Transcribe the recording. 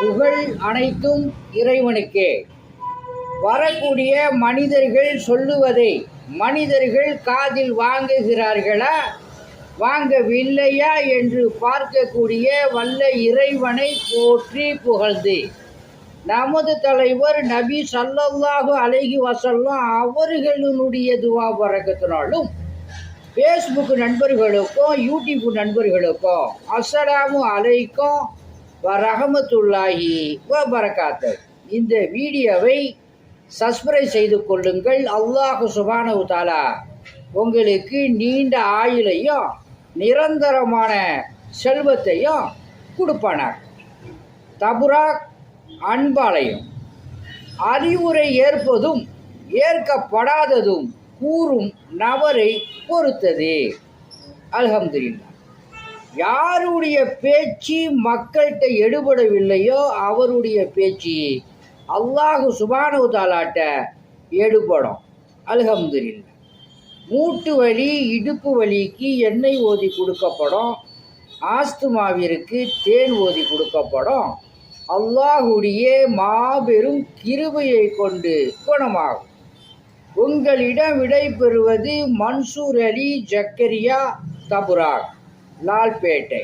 புகழ் அனைத்தும் இறைவனுக்கே. வரக்கூடிய மனிதர்கள் சொல்லுவதை மனிதர்கள் காதில் வாங்குகிறார்களா வாங்கவில்லையா என்று பார்க்கக்கூடிய வல்ல இறைவனை போற்றி புகழ்ந்து நமது தலைவர் நபி ஸல்லல்லாஹு அலைஹி வஸல்லம் அவர்களுடைய துவா பரக்கத்தினாலும் ஃபேஸ்புக் நண்பர்களுக்கும் யூடியூப் நண்பர்களுக்கும் அஸ்ஸலாமு அலைக்கும் வரஹமத்துல்லாஹி வபரகாத்து. இந்த வீடியோவை சப்ஸ்கிரைப் செய்து கொள்ளுங்கள். அல்லாஹ் சுப்ஹானஹு வ தஆலா உங்களுக்கு நீண்ட ஆயுளையும் நிரந்தரமான செல்வத்தையும் கொடுப்பானார். தபுராக் அன்பாலையும் அறிவுரை ஏற்பதும் ஏற்கப்படாததும் கூறும் நபரை பொறுத்தது. அல்ஹம்துலில்லாஹ். யாருடைய பேச்சு மக்கள்கிட்ட எடுபடவில்லையோ அவருடைய பேச்சு அல்லாஹ் சுப்ஹானஹு வ தஆலாட்ட எடுபடும். அல்ஹம்துலில்லாஹ். மூட்டு வலி இடுப்பு வலிக்கு எண்ணெய் ஓதி கொடுக்கப்படும். ஆஸ்துமாவிற்கு தேன் ஓதி கொடுக்கப்படும். அல்லாஹுடைய மாபெரும் கிருபையை கொண்டு குணமாகும். உங்களிடம் விடை பெறுவது மன்சூர் அலி ஜக்கரியா, தபுராக், லால்பேட்டை.